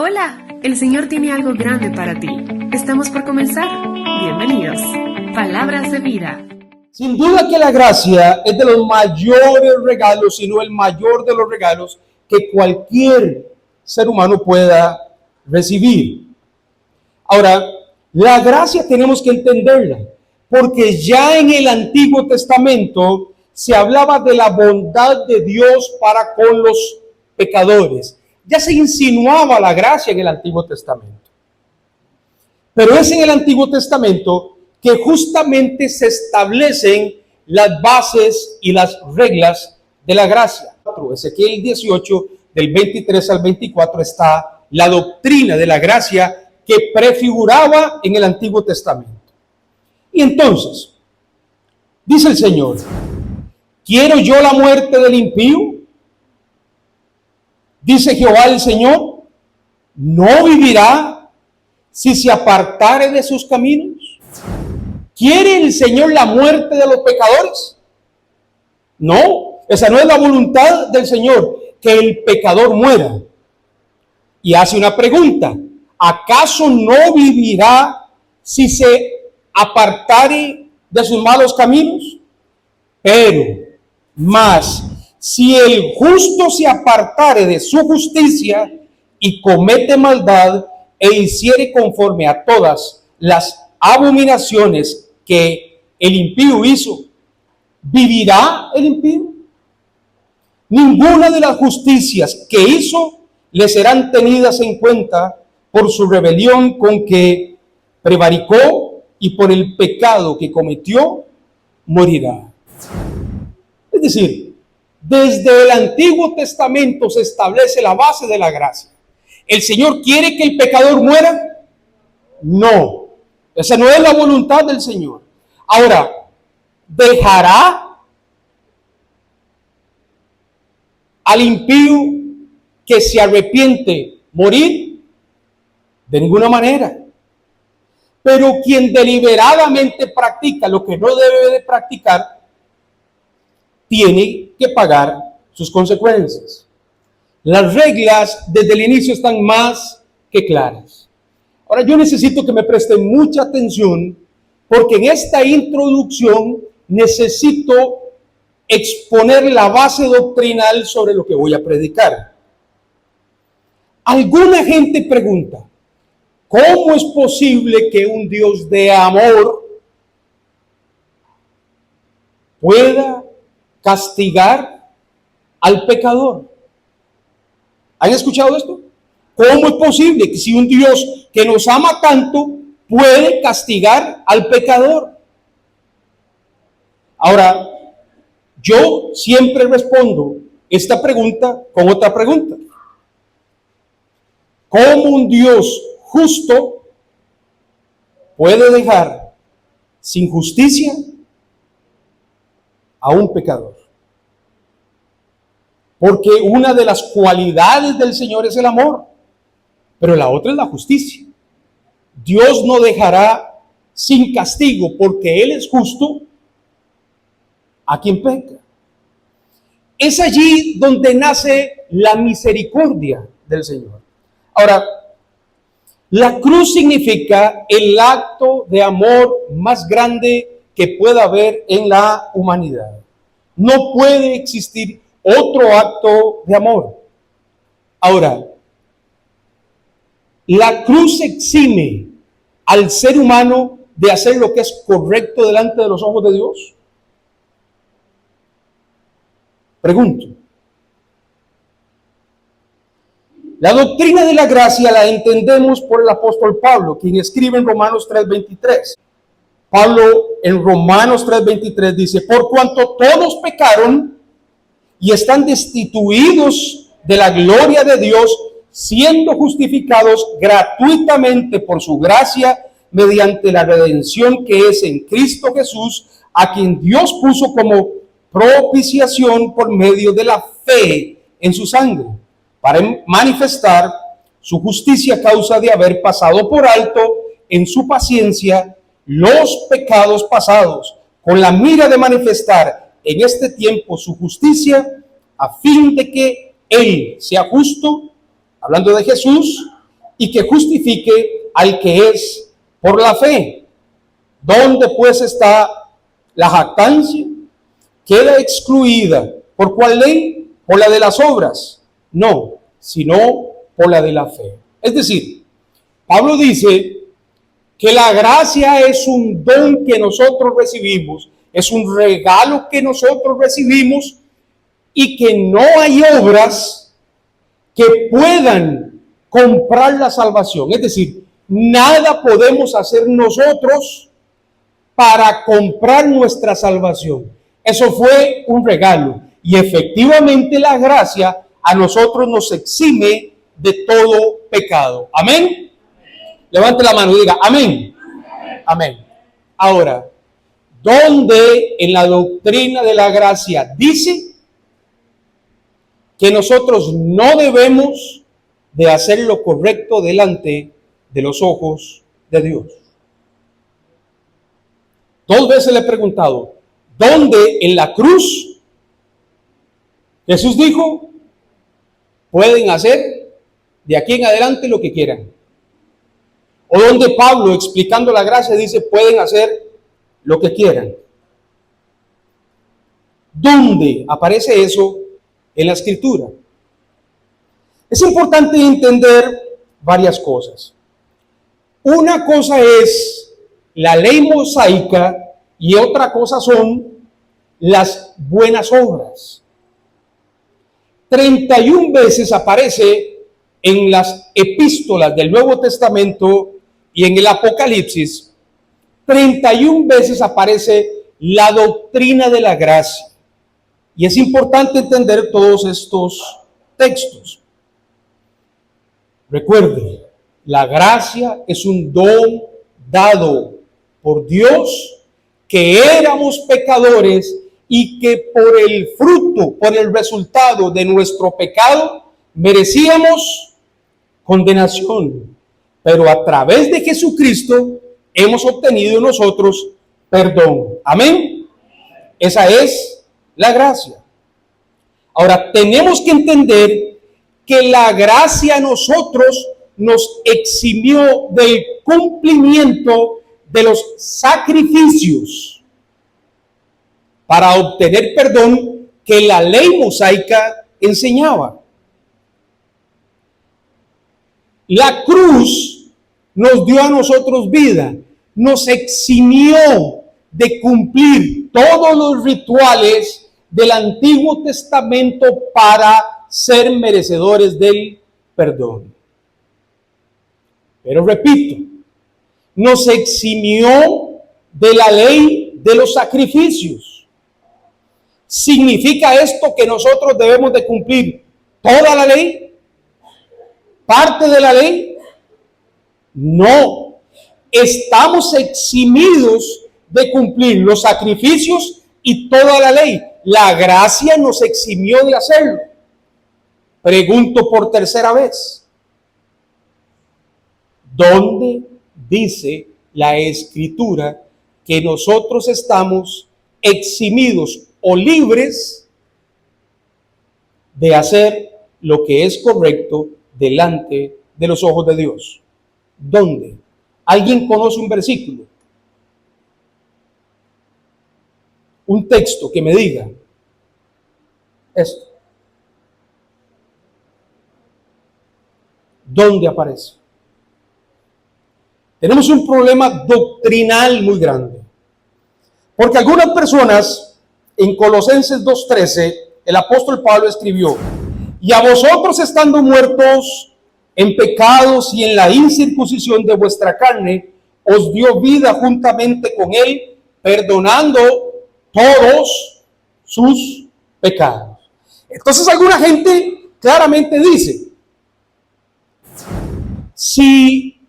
Hola, el Señor tiene algo grande para ti. Estamos por comenzar. Bienvenidos. Palabras de vida. Sin duda que la gracia es de los mayores regalos, si no el mayor de los regalos que cualquier ser humano pueda recibir. Ahora, la gracia tenemos que entenderla, porque ya en el Antiguo Testamento se hablaba de la bondad de Dios para con los pecadores. Ya se insinuaba la gracia en el Antiguo Testamento. Pero es en el Antiguo Testamento que justamente se establecen las bases y las reglas de la gracia. Ezequiel 18, del 23 al 24, está la doctrina de la gracia que prefiguraba en el Antiguo Testamento. Y entonces, dice el Señor, ¿quiero yo la muerte del impío? Dice Jehová el Señor, ¿no vivirá si se apartare de sus caminos? ¿Quiere el Señor la muerte de los pecadores? No, esa no es la voluntad del Señor, que el pecador muera. Y hace una pregunta, ¿acaso no vivirá si se apartare de sus malos caminos? Pero, más, si el justo se apartare de su justicia y comete maldad e hiciere conforme a todas las abominaciones que el impío hizo, ¿vivirá el impío? Ninguna de las justicias que hizo le serán tenidas en cuenta por su rebelión con que prevaricó y por el pecado que cometió, morirá. Es decir, desde el Antiguo Testamento se establece la base de la gracia. ¿El Señor quiere que el pecador muera? No, esa no es la voluntad del Señor. Ahora, ¿dejará al impío que se arrepiente morir? De ninguna manera. Pero quien deliberadamente practica lo que no debe de practicar, tiene que pagar sus consecuencias. Las reglas desde el inicio están más que claras. Ahora yo necesito que me presten mucha atención, porque en esta introducción necesito exponer la base doctrinal sobre lo que voy a predicar. Alguna gente pregunta, ¿cómo es posible que un Dios de amor pueda castigar al pecador? ¿Han escuchado esto? ¿Cómo es posible que si un Dios que nos ama tanto puede castigar al pecador? Ahora, yo siempre respondo esta pregunta con otra pregunta. ¿Cómo un Dios justo puede dejar sin justicia a un pecador? Porque una de las cualidades del Señor es el amor, pero la otra es la justicia. Dios no dejará sin castigo, porque Él es justo, a quien peca. Es allí donde nace la misericordia del Señor. Ahora, la cruz significa el acto de amor más grande que pueda haber en la humanidad. No puede existir otro acto de amor. Ahora, la cruz exime al ser humano de hacer lo que es correcto delante de los ojos de Dios. Pregunto. La doctrina de la gracia la entendemos por el apóstol Pablo, quien escribe en Romanos 3:23. Pablo en Romanos 3:23 dice, por cuanto todos pecaron y están destituidos de la gloria de Dios, siendo justificados gratuitamente por su gracia, mediante la redención que es en Cristo Jesús, a quien Dios puso como propiciación por medio de la fe en su sangre, para manifestar su justicia a causa de haber pasado por alto en su paciencia los pecados pasados, con la mira de manifestar en este tiempo su justicia, a fin de que Él sea justo, hablando de Jesús, y que justifique al que es por la fe. ¿Dónde pues está la jactancia? ¿Queda excluida por cuál ley? ¿Por la de las obras? No, sino por la de la fe. Es decir, Pablo dice que la gracia es un don que nosotros recibimos, es un regalo que nosotros recibimos y que no hay obras que puedan comprar la salvación. Es decir, nada podemos hacer nosotros para comprar nuestra salvación. Eso fue un regalo y efectivamente la gracia a nosotros nos exime de todo pecado. Amén. Levante la mano y diga amén. Amén. Ahora, ¿dónde en la doctrina de la gracia dice que nosotros no debemos de hacer lo correcto delante de los ojos de Dios? 2 veces le he preguntado, ¿dónde en la cruz Jesús dijo, pueden hacer de aquí en adelante lo que quieran? O donde Pablo, explicando la gracia, dice, pueden hacer lo que quieran. ¿Dónde aparece eso en la Escritura? Es importante entender varias cosas. Una cosa es la ley mosaica y otra cosa son las buenas obras. 31 veces aparece en las epístolas del Nuevo Testamento y en el Apocalipsis, 31 veces aparece la doctrina de la gracia. Y es importante entender todos estos textos. Recuerde, la gracia es un don dado por Dios, que éramos pecadores y que por el fruto, por el resultado de nuestro pecado, merecíamos condenación. Pero a través de Jesucristo hemos obtenido nosotros perdón. Amén. Esa es la gracia. Ahora, tenemos que entender que la gracia a nosotros nos eximió del cumplimiento de los sacrificios para obtener perdón que la ley mosaica enseñaba. La cruz nos dio a nosotros vida, nos eximió de cumplir todos los rituales del Antiguo Testamento para ser merecedores del perdón. Pero repito, nos eximió de la ley de los sacrificios. ¿Significa esto que nosotros debemos de cumplir toda la ley? ¿Parte de la ley? No. Estamos eximidos de cumplir los sacrificios y toda la ley. La gracia nos eximió de hacerlo. Pregunto por tercera vez. ¿Dónde dice la Escritura que nosotros estamos eximidos o libres de hacer lo que es correcto delante de los ojos de Dios? ¿Dónde? ¿Alguien conoce un versículo? Un texto que me diga esto. ¿Dónde aparece? Tenemos un problema doctrinal muy grande. Porque algunas personas, en Colosenses 2:13, el apóstol Pablo escribió, y a vosotros estando muertos en pecados y en la incircuncisión de vuestra carne, os dio vida juntamente con él, perdonando todos sus pecados. Entonces alguna gente claramente dice, si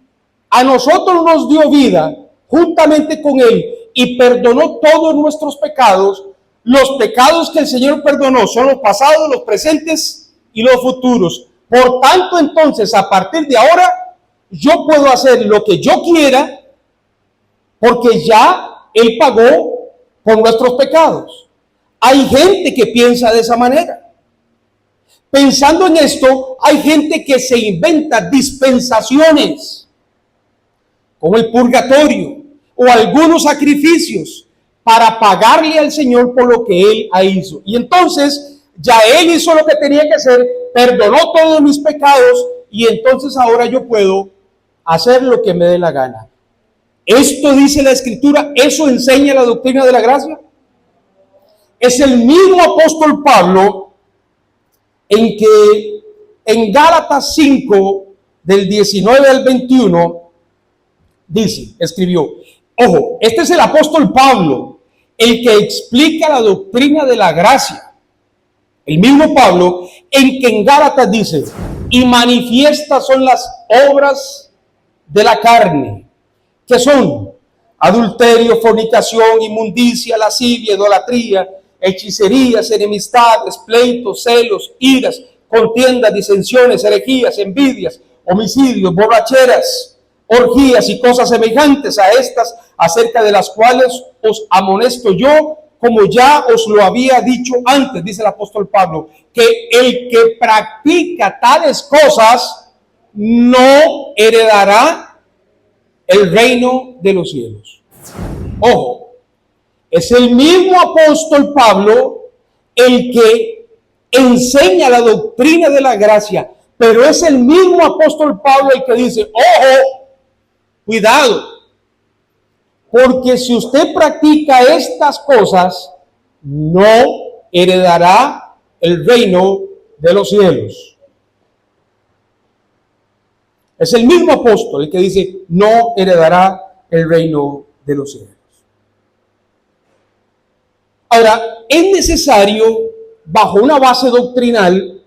a nosotros nos dio vida juntamente con él y perdonó todos nuestros pecados, los pecados que el Señor perdonó son los pasados, los presentes y los futuros. Por tanto, entonces, a partir de ahora, yo puedo hacer lo que yo quiera porque ya Él pagó por nuestros pecados. Hay gente que piensa de esa manera. Pensando en esto, hay gente que se inventa dispensaciones, como el purgatorio o algunos sacrificios para pagarle al Señor por lo que Él hizo. Y entonces ya Él hizo lo que tenía que hacer, perdonó todos mis pecados y entonces ahora yo puedo hacer lo que me dé la gana. Esto dice la Escritura, eso enseña la doctrina de la gracia. Es el mismo apóstol Pablo en que en Gálatas 5, del 19 al 21, escribió, ojo, este es el apóstol Pablo, el que explica la doctrina de la gracia. El mismo Pablo en que en Gálatas dice, y manifiestas son las obras de la carne, que son adulterio, fornicación, inmundicia, lascivia, idolatría, hechicerías, enemistades, pleitos, celos, iras, contiendas, disensiones, herejías, envidias, homicidios, borracheras, orgías y cosas semejantes a estas, acerca de las cuales os amonesto yo, como ya os lo había dicho antes, dice el apóstol Pablo, que el que practica tales cosas no heredará el reino de los cielos. Ojo, es el mismo apóstol Pablo el que enseña la doctrina de la gracia, pero es el mismo apóstol Pablo el que dice, ojo, cuidado, porque si usted practica estas cosas, no heredará el reino de los cielos. Es el mismo apóstol el que dice, no heredará el reino de los cielos. Ahora, es necesario, bajo una base doctrinal,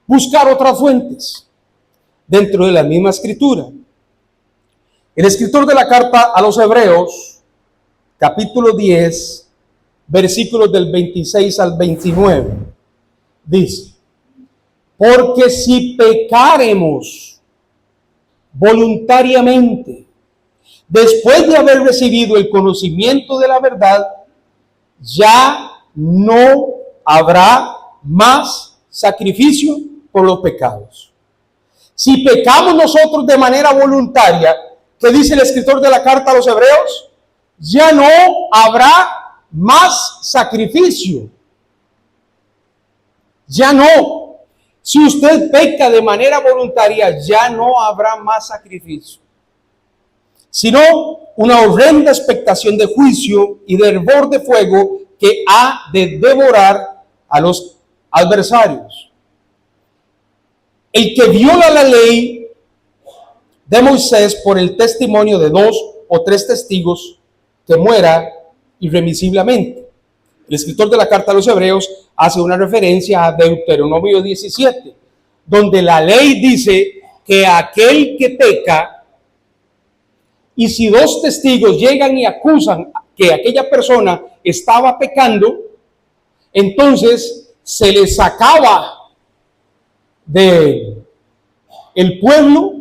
buscar otras fuentes dentro de la misma escritura. El escritor de la carta a los Hebreos, capítulo 10, versículos del 26 al 29, dice, porque si pecaremos voluntariamente, después de haber recibido el conocimiento de la verdad, ya no habrá más sacrificio por los pecados. Si pecamos nosotros de manera voluntaria, ¿qué dice el escritor de la carta a los Hebreos? Ya no habrá más sacrificio. Ya no. Si usted peca de manera voluntaria, ya no habrá más sacrificio, sino una horrenda expectación de juicio y de hervor de fuego que ha de devorar a los adversarios. El que viola la ley de Moisés por el testimonio de 2 o 3 testigos, que muera irremisiblemente. El escritor de la carta a los Hebreos hace una referencia a Deuteronomio 17, donde la ley dice que aquel que peca, y si 2 testigos llegan y acusan que aquella persona estaba pecando, entonces se le sacaba del pueblo,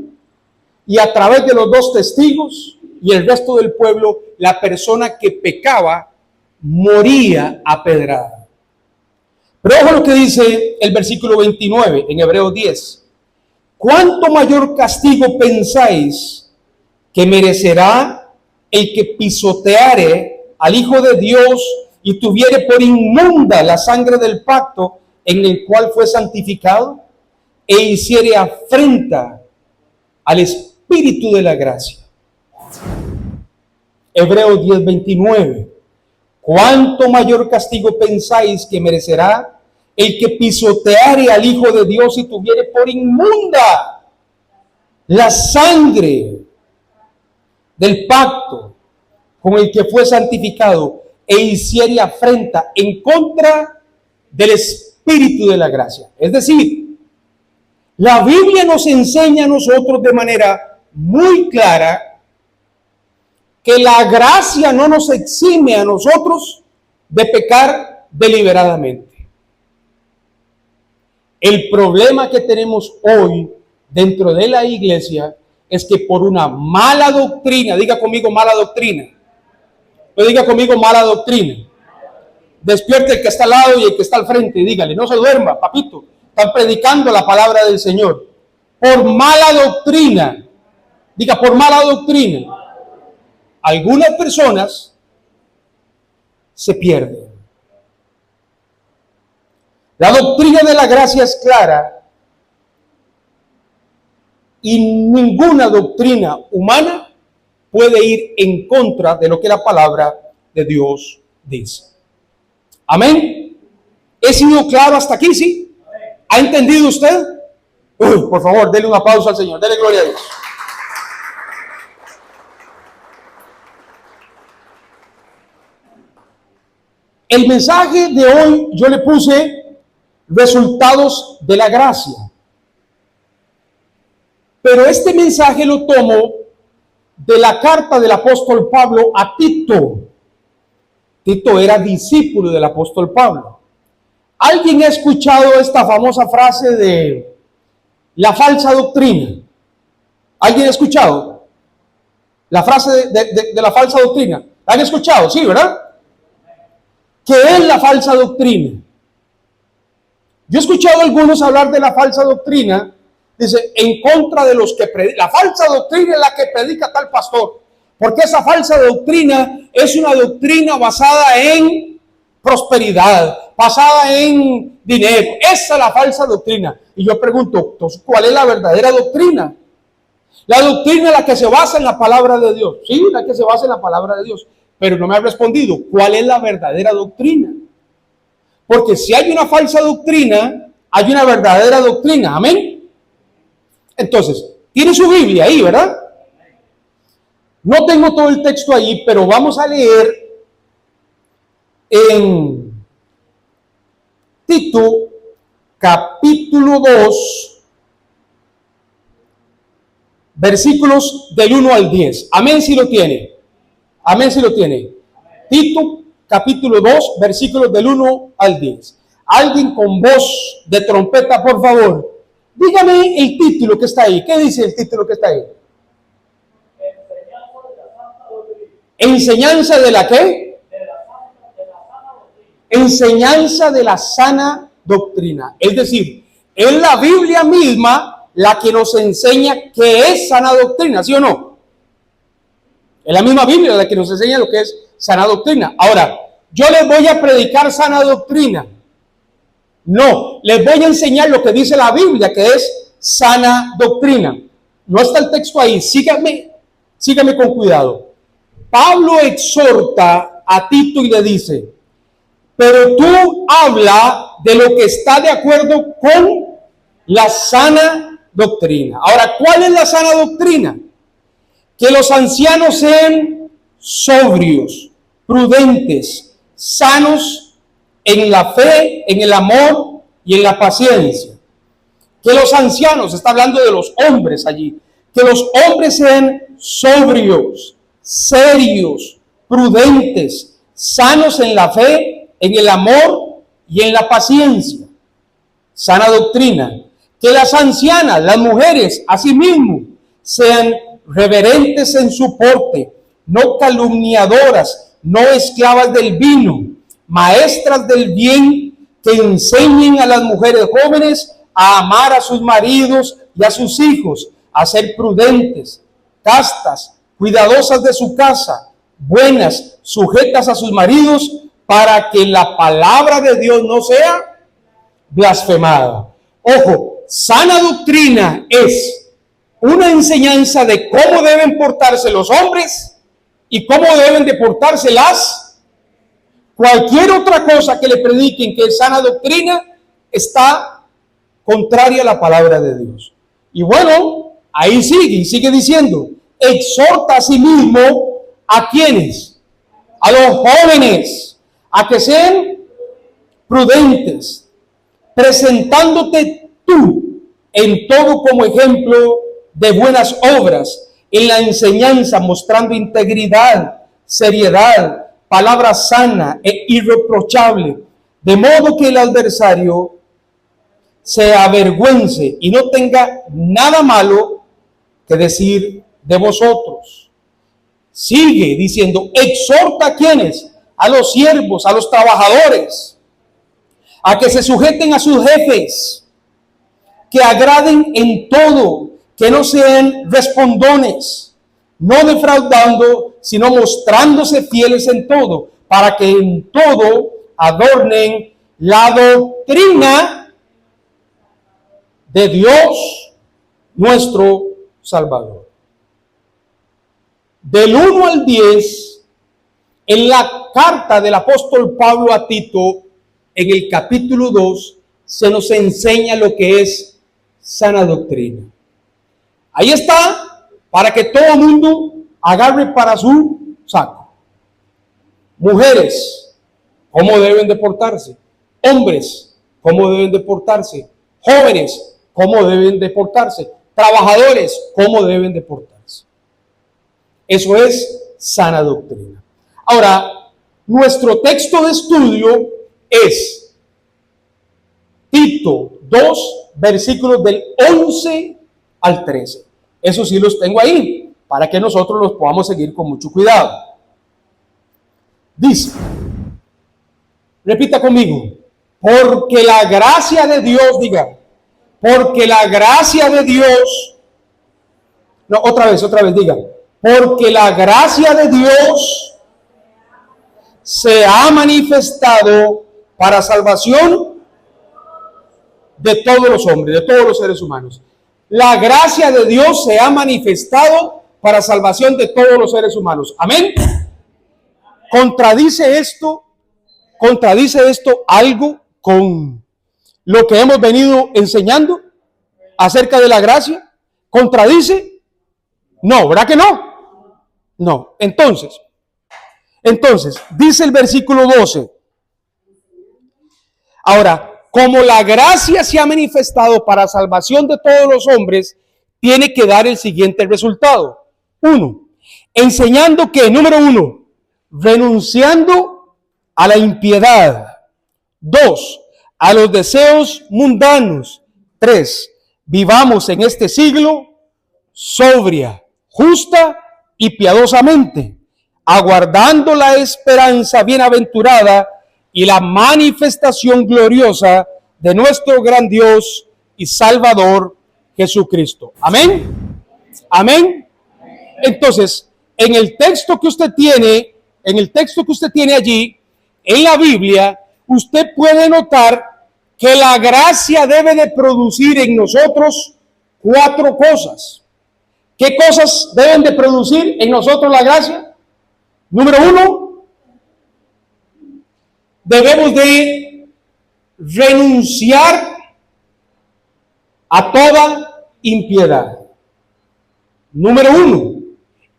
y a través de los 2 testigos y el resto del pueblo, la persona que pecaba moría apedrada. Pero ojo lo que dice el versículo 29 en Hebreos 10. ¿Cuánto mayor castigo pensáis que merecerá el que pisoteare al Hijo de Dios y tuviere por inmunda la sangre del pacto en el cual fue santificado e hiciere afrenta al Espíritu de la gracia? Hebreos 10:29. ¿Cuánto mayor castigo pensáis que merecerá el que pisoteare al Hijo de Dios y tuviere por inmunda la sangre del pacto con el que fue santificado e hiciere afrenta en contra del Espíritu de la gracia? Es decir, la Biblia nos enseña a nosotros de manera muy clara que la gracia no nos exime a nosotros de pecar deliberadamente. El problema que tenemos hoy dentro de la iglesia es que por una mala doctrina, diga conmigo mala doctrina, diga conmigo mala doctrina, Despierte el que está al lado y el que está al frente y dígale, no se duerma, papito, están predicando la palabra del Señor. Por mala doctrina, diga, por mala doctrina, algunas personas se pierden. La doctrina de la gracia es clara y ninguna doctrina humana puede ir en contra de lo que la palabra de Dios dice. Amén. ¿He sido claro hasta aquí? ¿Sí? ¿Ha entendido usted? Por favor, denle un aplauso al Señor. Denle gloria a Dios. El mensaje de hoy yo le puse resultados de la gracia. Pero este mensaje lo tomo de la carta del apóstol Pablo a Tito. Tito era discípulo del apóstol Pablo. ¿Alguien ha escuchado esta famosa frase de la falsa doctrina? ¿Alguien ha escuchado la frase de la falsa doctrina? ¿La han escuchado? Sí, ¿verdad? ¿Qué es la falsa doctrina? Yo he escuchado a algunos hablar de la falsa doctrina. Dice, en contra de los que predican. La falsa doctrina es la que predica tal pastor. Porque esa falsa doctrina es una doctrina basada en prosperidad, basada en dinero. Esa es la falsa doctrina. Y yo pregunto, entonces, ¿cuál es la verdadera doctrina? La doctrina es la que se basa en la palabra de Dios. Sí, la que se basa en la palabra de Dios. Pero no me ha respondido, ¿cuál es la verdadera doctrina? Porque si hay una falsa doctrina, hay una verdadera doctrina. Amén. Entonces, tiene su Biblia ahí, ¿verdad? No tengo todo el texto ahí, pero vamos a leer en Tito, capítulo 2, versículos del 1 al 10. Amén si lo tiene. Amén si lo tiene. Tito, capítulo 2, versículos del 1 al 10. Alguien con voz de trompeta, por favor. Dígame el título que está ahí. ¿Qué dice el título que está ahí? ¿Enseñanza de la qué? Enseñanza de la sana doctrina. Es decir, es la Biblia misma la que nos enseña qué es sana doctrina, ¿sí o no? Es la misma Biblia la que nos enseña lo que es sana doctrina. Ahora, yo les voy a predicar sana doctrina. No, les voy a enseñar lo que dice la Biblia, que es sana doctrina. No está el texto ahí, síganme con cuidado. Pablo exhorta a Tito y le dice, pero tú habla de lo que está de acuerdo con la sana doctrina. Ahora, ¿cuál es la sana doctrina? Que los ancianos sean sobrios, prudentes, sanos en la fe, en el amor y en la paciencia. Que los ancianos, está hablando de los hombres allí, que los hombres sean sobrios, serios, prudentes, sanos en la fe, en el amor y en la paciencia. Sana doctrina. Que las ancianas, las mujeres, asimismo, sean reverentes en su porte, no calumniadoras, no esclavas del vino, maestras del bien, que enseñen a las mujeres jóvenes a amar a sus maridos y a sus hijos, a ser prudentes, castas, cuidadosas de su casa, buenas, sujetas a sus maridos, para que la palabra de Dios no sea blasfemada. Ojo, sana doctrina es una enseñanza de cómo deben portarse los hombres y cómo deben de portarse las. Cualquier otra cosa que le prediquen que es sana doctrina está contraria a la palabra de Dios. Y bueno, ahí sigue diciendo, exhorta a sí mismo a quienes, a los jóvenes, a que sean prudentes, presentándote tú en todo como ejemplo de buenas obras, en la enseñanza, mostrando integridad, seriedad, palabra sana e irreprochable, de modo que el adversario se avergüence y no tenga nada malo que decir de vosotros. Sigue diciendo, exhorta a quienes, a los siervos, a los trabajadores, a que se sujeten a sus jefes, que agraden en todo, que no sean respondones, no defraudando, sino mostrándose fieles en todo, para que en todo adornen la doctrina de Dios, nuestro Salvador. Del 1 al 10, en la carta del apóstol Pablo a Tito, en el capítulo 2, se nos enseña lo que es sana doctrina. Ahí está, para que todo el mundo agarre para su saco. Mujeres, ¿cómo deben de portarse? Hombres, ¿cómo deben de portarse? Jóvenes, ¿cómo deben de portarse? Trabajadores, ¿cómo deben de portarse? Eso es sana doctrina. Ahora, nuestro texto de estudio es Tito 2, versículos del 11 al 13. Eso sí los tengo ahí, para que nosotros los podamos seguir con mucho cuidado. Dice, repita conmigo, porque la gracia de Dios, diga, porque la gracia de Dios, no, otra vez, diga, porque la gracia de Dios se ha manifestado para salvación de todos los hombres, de todos los seres humanos. La gracia de Dios se ha manifestado para salvación de todos los seres humanos. Amén. ¿Contradice esto algo con lo que hemos venido enseñando acerca de la gracia? ¿Contradice? No, ¿verdad que no? No. Entonces, dice el versículo 12. Ahora, como la gracia se ha manifestado para salvación de todos los hombres, tiene que dar el siguiente resultado. 1. Enseñando que, número 1, renunciando a la impiedad. 2. A los deseos mundanos. 3. Vivamos en este siglo sobria, justa y piadosamente, aguardando la esperanza bienaventurada y la manifestación gloriosa de nuestro gran Dios y Salvador Jesucristo. Amén. Amén. Entonces, en el texto que usted tiene allí, en la Biblia, usted puede notar que la gracia debe de producir en nosotros 4 cosas. ¿Qué cosas deben de producir en nosotros la gracia? Número 1, debemos de renunciar a toda impiedad. Número 1,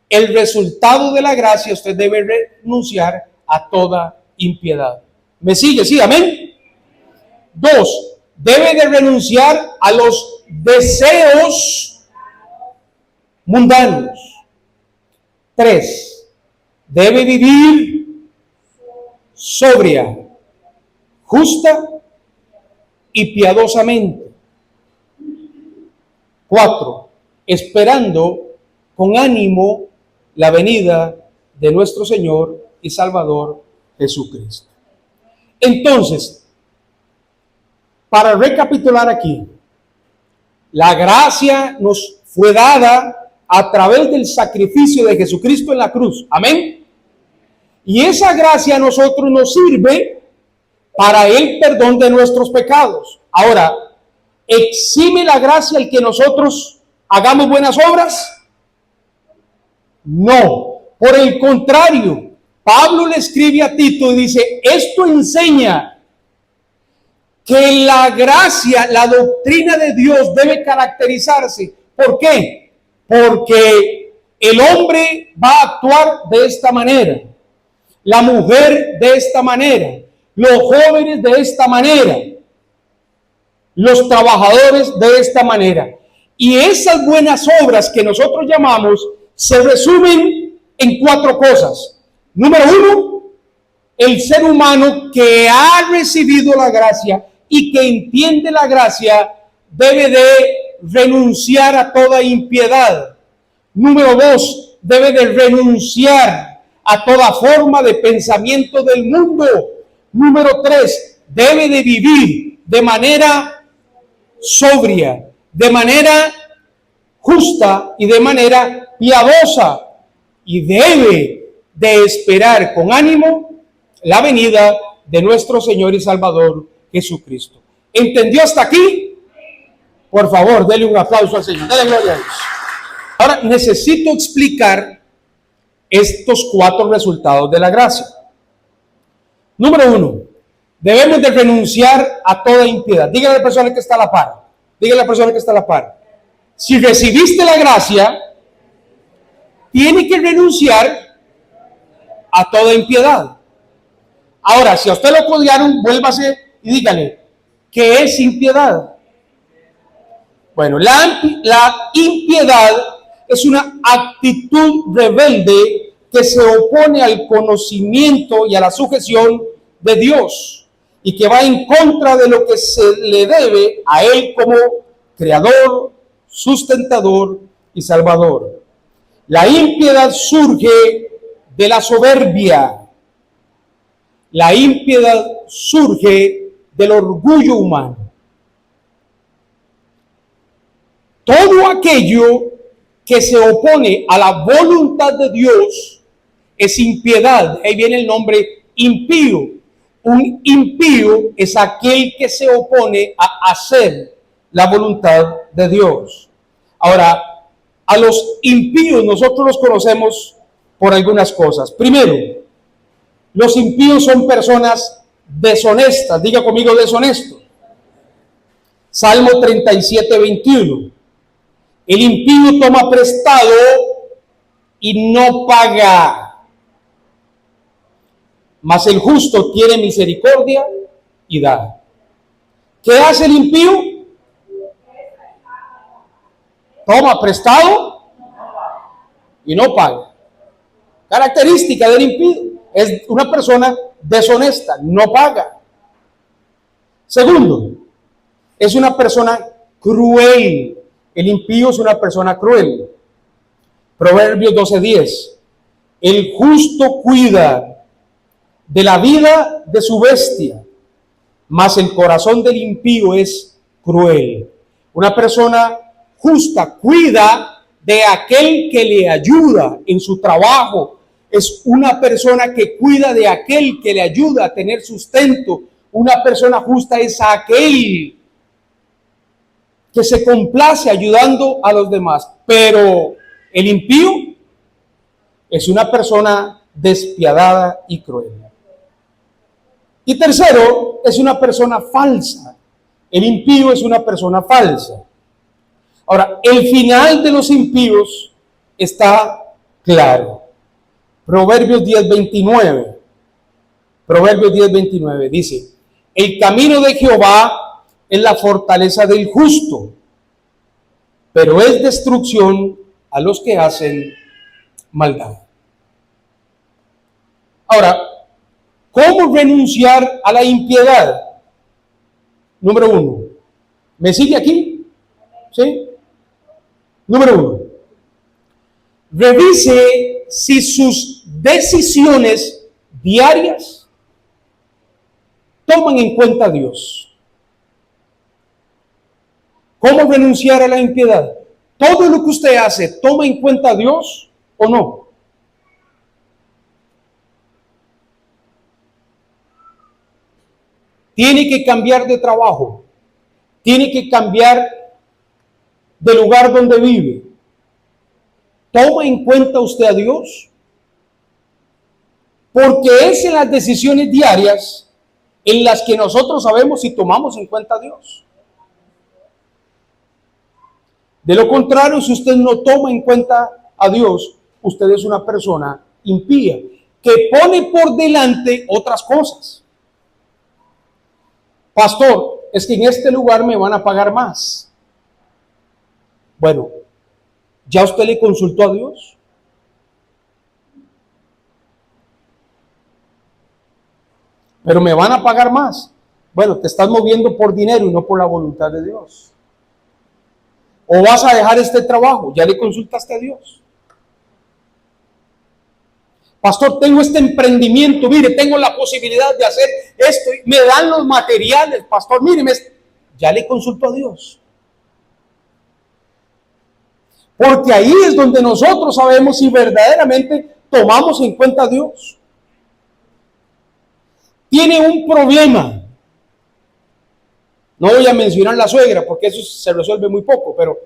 el resultado de la gracia, usted debe renunciar a toda impiedad. ¿Me sigue? Sí, amén. 2, debe de renunciar a los deseos mundanos. 3, debe vivir sobria, justa y piadosamente. 4, esperando con ánimo la venida de nuestro Señor y Salvador Jesucristo. Entonces, para recapitular aquí, la gracia nos fue dada a través del sacrificio de Jesucristo en la cruz. Amén. Y esa gracia a nosotros nos sirve para el perdón de nuestros pecados. Ahora, ¿exime la gracia el que nosotros hagamos buenas obras? No, por el contrario, Pablo le escribe a Tito y dice, esto enseña que la gracia, la doctrina de Dios debe caracterizarse. ¿Por qué? Porque el hombre va a actuar de esta manera, la mujer de esta manera, los jóvenes de esta manera, los trabajadores de esta manera. Y esas buenas obras que nosotros llamamos se resumen en 4 cosas. Número 1, el ser humano que ha recibido la gracia y que entiende la gracia debe de renunciar a toda impiedad. Número 2, debe de renunciar a toda forma de pensamiento del mundo. Número 3, debe de vivir de manera sobria, de manera justa y de manera piadosa, y debe de esperar con ánimo la venida de nuestro Señor y Salvador Jesucristo. ¿Entendió hasta aquí? Por favor, denle un aplauso al Señor. Dale gloria a Dios. Ahora necesito explicar estos 4 resultados de la gracia. Número 1, debemos de renunciar a toda impiedad. Dígale a la persona que está a la par. Dígale a la persona que está a la par. Si recibiste la gracia, tiene que renunciar a toda impiedad. Ahora, si a usted lo codiaron, vuélvase y dígale, ¿qué es impiedad? Bueno, la impiedad es una actitud rebelde que se opone al conocimiento y a la sujeción de Dios y que va en contra de lo que se le debe a Él como creador, sustentador y salvador. La impiedad surge de la soberbia. La impiedad surge del orgullo humano. Todo aquello que se opone a la voluntad de Dios es impiedad. Ahí viene el nombre impío. Un impío es aquel que se opone a hacer la voluntad de Dios. Ahora, a los impíos nosotros los conocemos por algunas cosas. Primero, los impíos son personas deshonestas. Diga conmigo, deshonesto. Salmo 37:21. El impío toma prestado y no paga, mas el justo tiene misericordia y da. ¿Qué hace el impío? Toma prestado y no paga. Característica del impío, es una persona deshonesta, no paga. Segundo, es una persona cruel. El impío es una persona cruel. Proverbios 12:10. El justo cuida de la vida de su bestia, mas el corazón del impío es cruel. Una persona justa cuida de aquel que le ayuda en su trabajo. Es una persona que cuida de aquel que le ayuda a tener sustento. Una persona justa es aquel que se complace ayudando a los demás. Pero el impío es una persona despiadada y cruel. Y tercero, es una persona falsa. El impío es una persona falsa. Ahora, el final de los impíos está claro. Proverbios 10:29. Proverbios 10:29 dice: el camino de Jehová es la fortaleza del justo, pero es destrucción a los que hacen maldad. Ahora, ¿cómo renunciar a la impiedad? Número 1. ¿Me sigue aquí? ¿Sí? Número 1. Revise si sus decisiones diarias toman en cuenta a Dios. ¿Cómo renunciar a la impiedad? ¿Todo lo que usted hace toma en cuenta a Dios o no? Tiene que cambiar de trabajo. Tiene que cambiar de lugar donde vive. ¿Toma en cuenta usted a Dios? Porque es en las decisiones diarias en las que nosotros sabemos si tomamos en cuenta a Dios. De lo contrario, si usted no toma en cuenta a Dios, usted es una persona impía, que pone por delante otras cosas. Pastor, es que en este lugar me van a pagar más. Bueno, ¿ya usted le consultó a Dios? Pero me van a pagar más. Bueno, te estás moviendo por dinero y no por la voluntad de Dios. ¿O vas a dejar este trabajo? ¿Ya le consultaste a Dios? Pastor, tengo este emprendimiento, mire, tengo la posibilidad de hacer esto, me dan los materiales, pastor, mire, ya le consulto a Dios. Porque ahí es donde nosotros sabemos si verdaderamente tomamos en cuenta a Dios. Tiene un problema. No voy a mencionar la suegra porque eso se resuelve muy poco, pero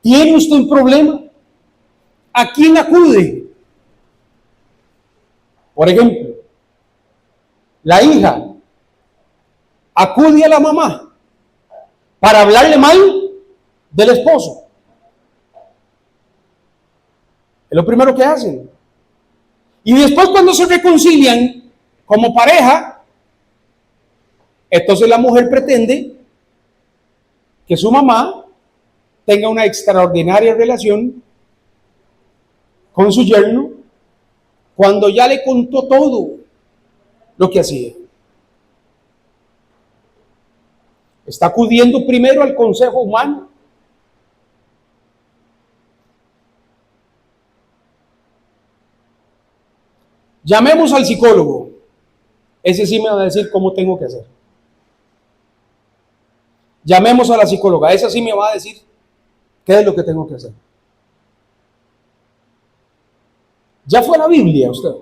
¿tiene usted un problema? ¿A quién acude? Por ejemplo, la hija acude a la mamá para hablarle mal del esposo. Es lo primero que hacen. Y después, cuando se reconcilian como pareja, entonces la mujer pretende que su mamá tenga una extraordinaria relación con su yerno cuando ya le contó todo lo que hacía. Está acudiendo primero al consejo humano. Llamemos al psicólogo. Ese sí me va a decir cómo tengo que hacer. Llamemos a la psicóloga. Esa sí me va a decir qué es lo que tengo que hacer. ¿Ya fue a la Biblia usted?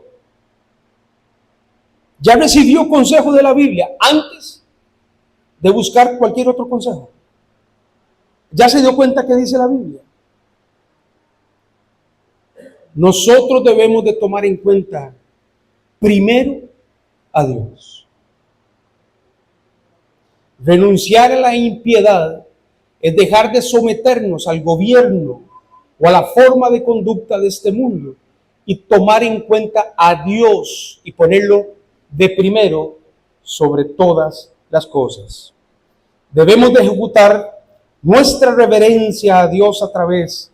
¿Ya recibió consejo de la Biblia antes de buscar cualquier otro consejo? ¿Ya se dio cuenta qué dice la Biblia? Nosotros debemos de tomar en cuenta primero a Dios. Renunciar a la impiedad es dejar de someternos al gobierno o a la forma de conducta de este mundo y tomar en cuenta a Dios y ponerlo de primero sobre todas las cosas. Debemos de ejecutar nuestra reverencia a Dios a través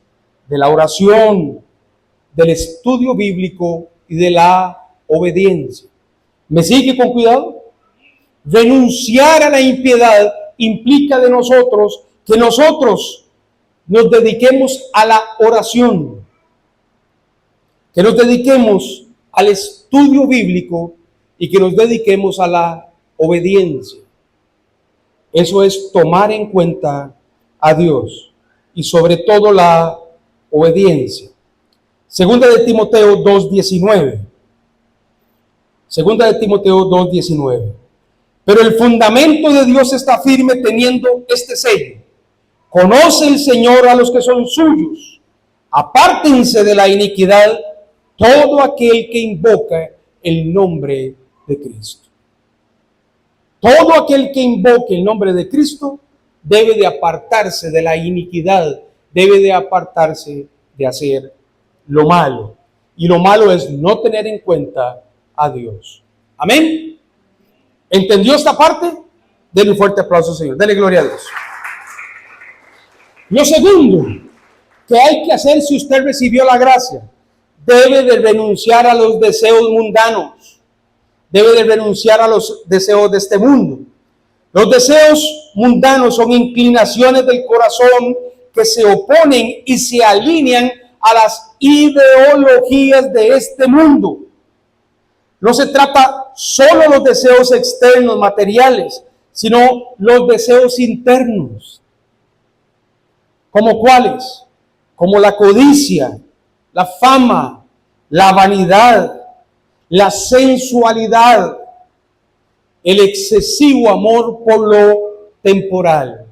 de la oración, del estudio bíblico y de la obediencia. ¿Me sigue con cuidado? Renunciar a la impiedad implica de nosotros que nosotros nos dediquemos a la oración, que nos dediquemos al estudio bíblico y que nos dediquemos a la obediencia. Eso es tomar en cuenta a Dios y sobre todo la obediencia. Segunda de Timoteo 2:19. Segunda de Timoteo 2:19. Pero el fundamento de Dios está firme teniendo este sello. Conoce el Señor a los que son suyos. Apártense de la iniquidad todo aquel que invoca el nombre de Cristo. Todo aquel que invoque el nombre de Cristo debe de apartarse de la iniquidad, debe de apartarse de hacer lo malo. Y lo malo es no tener en cuenta a Dios. Amén. ¿Entendió esta parte? Denle un fuerte aplauso al Señor. Denle gloria a Dios. Lo segundo que hay que hacer si usted recibió la gracia, debe de renunciar a los deseos mundanos. Debe de renunciar a los deseos de este mundo. Los deseos mundanos son inclinaciones del corazón que se oponen y se alinean a las ideologías de este mundo. No se trata solo de los deseos externos, materiales, sino los deseos internos. ¿Como cuáles? Como la codicia, la fama, la vanidad, la sensualidad, el excesivo amor por lo temporal.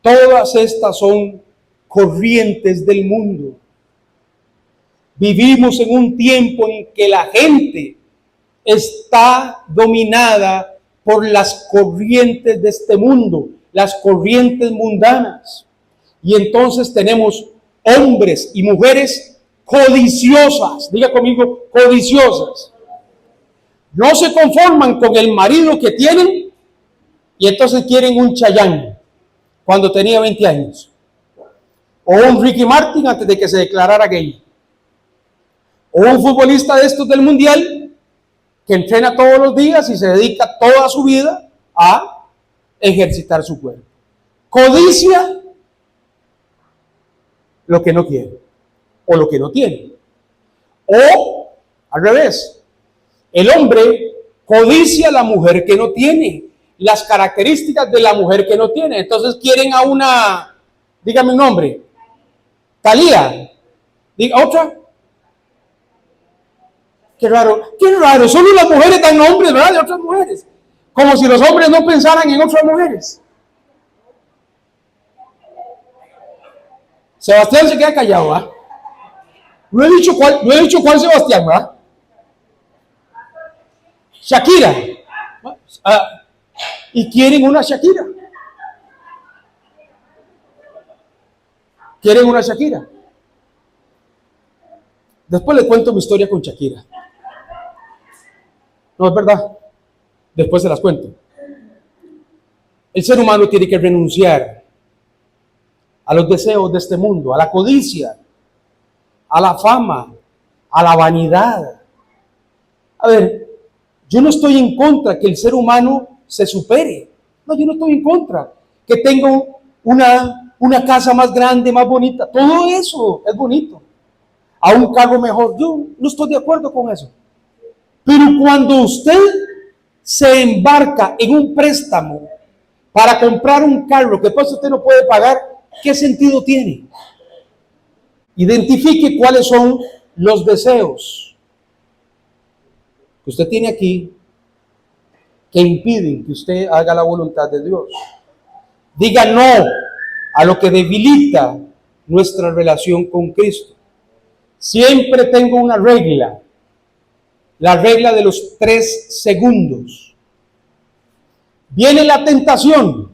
Todas estas son corrientes del mundo. Vivimos en un tiempo en que la gente está dominada por las corrientes de este mundo, las corrientes mundanas. Y entonces tenemos hombres y mujeres codiciosas, diga conmigo, codiciosas. No se conforman con el marido que tienen y entonces quieren un Chayanne cuando tenía 20 años. O un Ricky Martin antes de que se declarara gay. O un futbolista de estos del mundial que entrena todos los días y se dedica toda su vida a ejercitar su cuerpo. Codicia lo que no quiere o lo que no tiene. O al revés, el hombre codicia a la mujer que no tiene, las características de la mujer que no tiene. Entonces quieren a una, dígame un nombre, Talía, diga otra. Qué raro, solo las mujeres dan nombres, ¿verdad? De otras mujeres, como si los hombres no pensaran en otras mujeres. Sebastián se queda callado, ¿verdad? No he dicho cuál Sebastián, ¿verdad? Shakira. Y quieren una Shakira. Quieren una Shakira. Después le cuento mi historia con Shakira. No, es verdad. Después se las cuento. El ser humano tiene que renunciar a los deseos de este mundo, a la codicia, a la fama, a la vanidad. A ver, yo no estoy en contra que el ser humano se supere. No, yo no estoy en contra que tenga una casa más grande, más bonita. Todo eso es bonito. A un carro mejor. Yo no estoy de acuerdo con eso. Pero cuando usted se embarca en un préstamo para comprar un carro que pues usted no puede pagar, ¿qué sentido tiene? Identifique cuáles son los deseos que usted tiene aquí que impiden que usted haga la voluntad de Dios. Diga no a lo que debilita nuestra relación con Cristo. Siempre tengo una regla, la regla de los 3 segundos. Viene la tentación.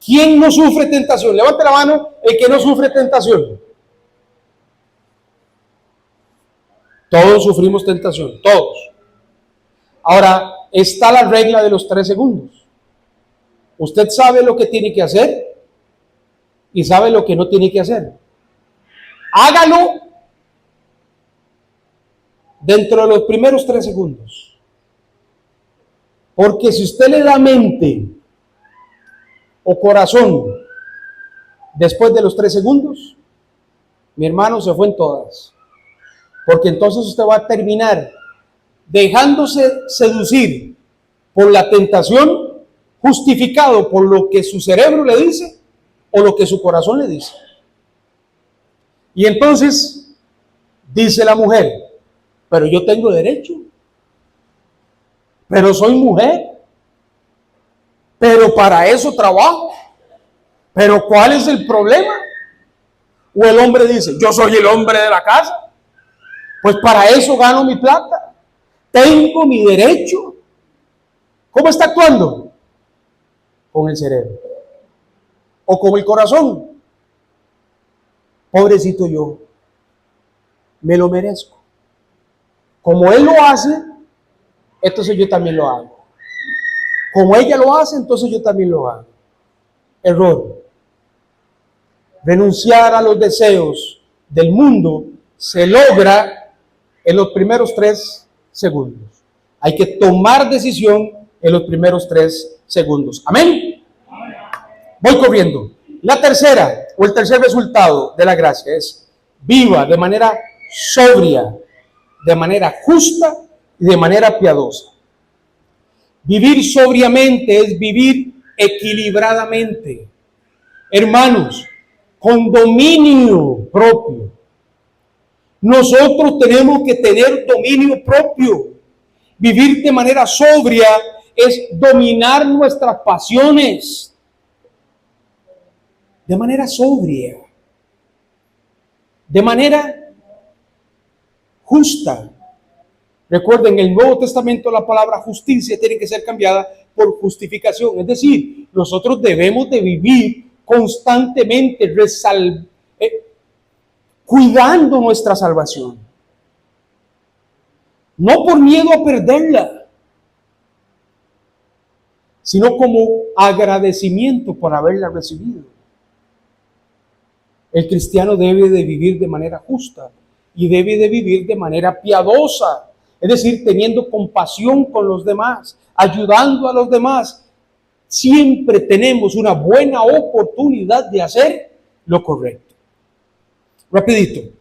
¿Quién no sufre tentación? Levante la mano el que no sufre tentación. Todos sufrimos tentación, todos. Ahora, está la regla de los 3 segundos. Usted sabe lo que tiene que hacer y sabe lo que no tiene que hacer. Hágalo dentro de los primeros 3 segundos. Porque si usted le da mente o corazón después de los 3 segundos, mi hermano, se fue en todas. Porque entonces usted va a terminar dejándose seducir por la tentación, justificado por lo que su cerebro le dice o lo que su corazón le dice. Y entonces dice la mujer, pero yo tengo derecho, pero soy mujer, pero para eso trabajo, pero ¿cuál es el problema? O el hombre dice, yo soy el hombre de la casa, pues para eso gano mi plata, tengo mi derecho. ¿Cómo está actuando? Con el cerebro o con el corazón. Pobrecito yo, me lo merezco. Como él lo hace, entonces yo también lo hago. Como ella lo hace, entonces yo también lo hago. Error. Renunciar a los deseos del mundo se logra en los primeros 3 segundos. Hay que tomar decisión en los primeros 3 segundos. ¿Amén? Voy corriendo. La tercera o el tercer resultado de la gracia es: viva de manera sobria, de manera justa y de manera piadosa. Vivir sobriamente es vivir equilibradamente. Hermanos, con dominio propio. Nosotros tenemos que tener dominio propio. Vivir de manera sobria es dominar nuestras pasiones. De manera sobria. De manera justa. Recuerden, en el Nuevo Testamento la palabra justicia tiene que ser cambiada por justificación. Es decir, nosotros debemos de vivir constantemente cuidando nuestra salvación. No por miedo a perderla, sino como agradecimiento por haberla recibido. El cristiano debe de vivir de manera justa y debe de vivir de manera piadosa. Es decir, teniendo compasión con los demás, ayudando a los demás. Siempre tenemos una buena oportunidad de hacer lo correcto. Rapidito.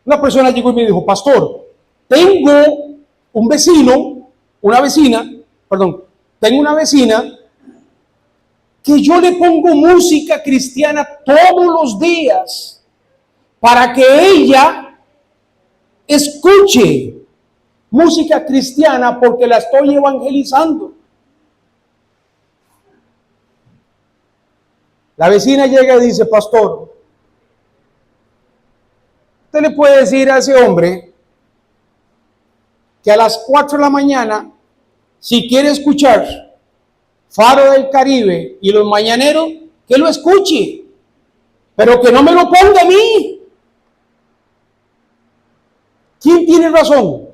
Una persona llegó y me dijo, pastor, tengo un vecino, tengo una vecina que yo le pongo música cristiana todos los días para que ella escuche música cristiana porque la estoy evangelizando. La vecina llega y dice, pastor, usted le puede decir a ese hombre que a las 4 de la mañana, si quiere escuchar Faro del Caribe y los Mañaneros, que lo escuche, pero que no me lo ponga a mí. ¿Quién tiene razón?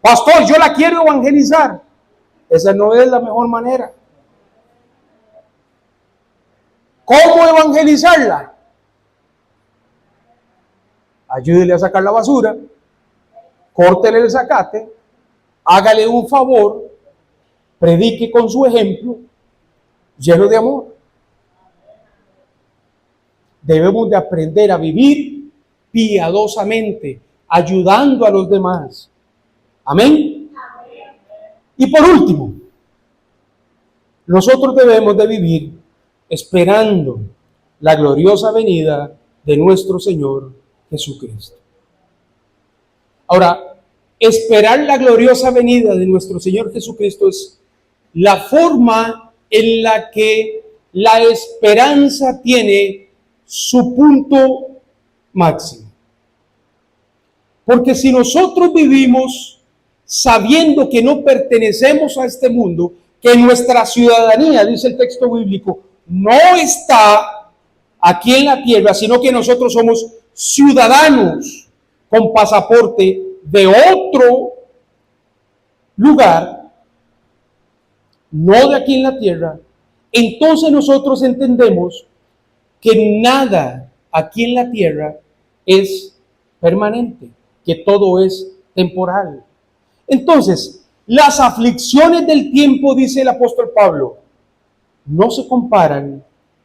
Pastor, yo la quiero evangelizar. Esa no es la mejor manera. ¿Cómo evangelizarla? Ayúdele a sacar la basura, córtele el zacate, hágale un favor, predique con su ejemplo, lleno de amor. Debemos de aprender a vivir piadosamente, ayudando a los demás. Amén. Y por último, nosotros debemos de vivir esperando la gloriosa venida de nuestro Señor Jesucristo. Ahora, esperar la gloriosa venida de nuestro Señor Jesucristo es la forma en la que la esperanza tiene su punto máximo. Porque si nosotros vivimos sabiendo que no pertenecemos a este mundo, que nuestra ciudadanía, dice el texto bíblico, no está aquí en la tierra, sino que nosotros somos ciudadanos con pasaporte de otro lugar, no de aquí en la tierra, entonces nosotros entendemos que nada aquí en la tierra es permanente, que todo es temporal. Entonces, las aflicciones del tiempo, dice el apóstol Pablo, no se comparan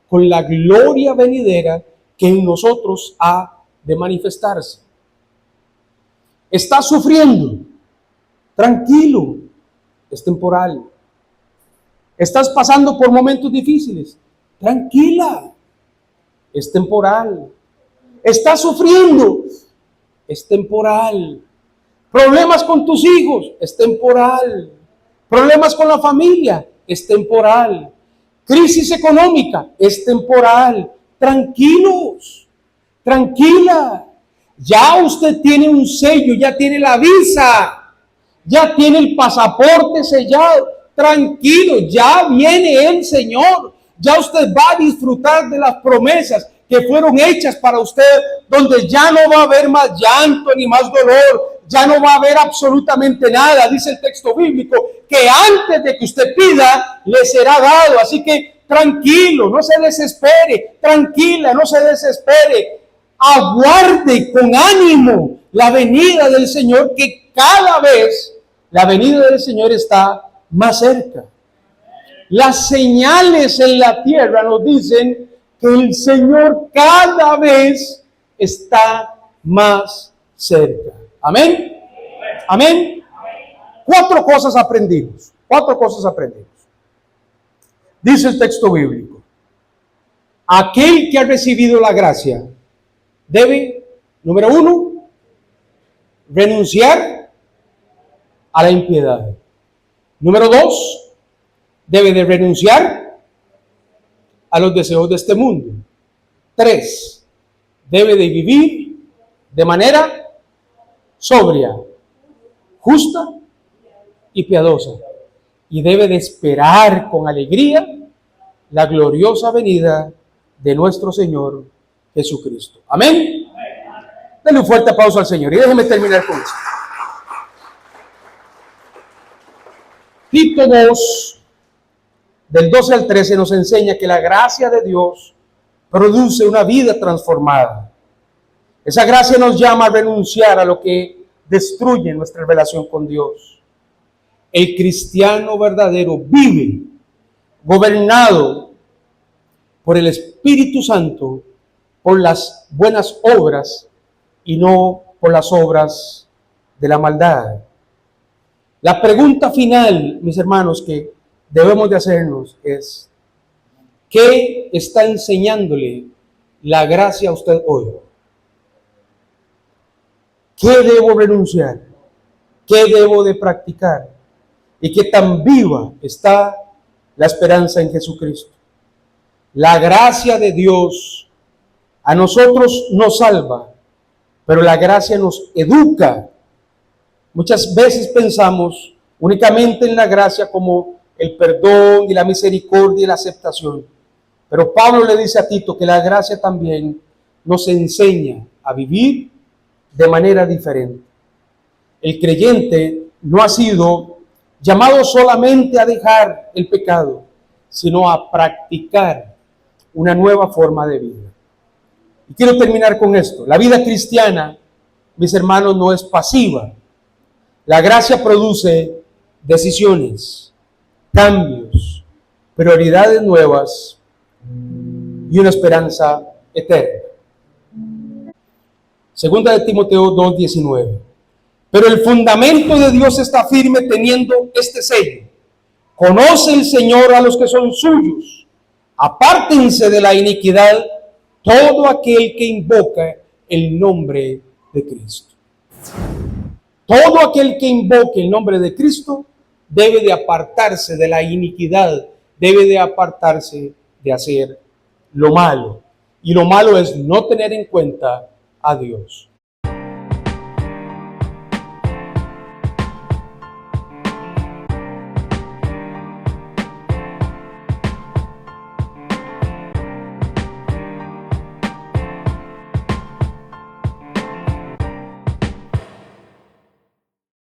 con la gloria venidera que en nosotros ha de manifestarse. ¿Estás sufriendo? Tranquilo, es temporal. ¿Estás pasando por momentos difíciles? Tranquila, es temporal. ¿Estás sufriendo? Es temporal. ¿Problemas con tus hijos? Es temporal. ¿Problemas con la familia? Es temporal. ¿Crisis económica? Es temporal. Tranquilos, tranquila. Ya usted tiene un sello, ya tiene la visa, ya tiene el pasaporte sellado. Tranquilo, ya viene el Señor. Ya usted va a disfrutar de las promesas que fueron hechas para usted, donde ya no va a haber más llanto ni más dolor, ya no va a haber absolutamente nada. Dice el texto bíblico que antes de que usted pida, le será dado. Así que tranquilo, no se desespere, tranquila, no se desespere. Aguarde con ánimo la venida del Señor, que cada vez la venida del Señor está más cerca. Las señales en la tierra nos dicen que el Señor cada vez está más cerca. Amén. Amén. Cuatro cosas aprendimos. Dice el texto bíblico: aquel que ha recibido la gracia debe, número 1, renunciar a la impiedad. Número 2, debe de renunciar a los deseos de este mundo. 3, debe de vivir de manera sobria, justa y piadosa. Y debe de esperar con alegría la gloriosa venida de nuestro Señor Jesucristo. Amén. Denle un fuerte aplauso al Señor y déjeme terminar con esto. Tito 2, del 12 al 13, nos enseña que la gracia de Dios produce una vida transformada. Esa gracia nos llama a renunciar a lo que destruye nuestra relación con Dios. El cristiano verdadero vive gobernado por el Espíritu Santo, por las buenas obras y no por las obras de la maldad. La pregunta final, mis hermanos, que debemos de hacernos es: ¿qué está enseñándole la gracia a usted hoy? ¿Qué debo renunciar? ¿Qué debo de practicar? ¿Y qué tan viva está la esperanza en Jesucristo? La gracia de Dios a nosotros nos salva, pero la gracia nos educa. Muchas veces pensamos únicamente en la gracia como el perdón y la misericordia y la aceptación. Pero Pablo le dice a Tito que la gracia también nos enseña a vivir de manera diferente. El creyente no ha sido llamado solamente a dejar el pecado, sino a practicar una nueva forma de vida. Y quiero terminar con esto. La vida cristiana, mis hermanos, no es pasiva. La gracia produce decisiones, cambios, prioridades nuevas y una esperanza eterna. Segunda de Timoteo 2:19. Pero el fundamento de Dios está firme teniendo este sello: conoce el Señor a los que son suyos, apártense de la iniquidad todo aquel que invoca el nombre de Cristo. Todo aquel que invoque el nombre de Cristo debe de apartarse de la iniquidad, debe de apartarse de hacer lo malo. Y lo malo es no tener en cuenta a Dios.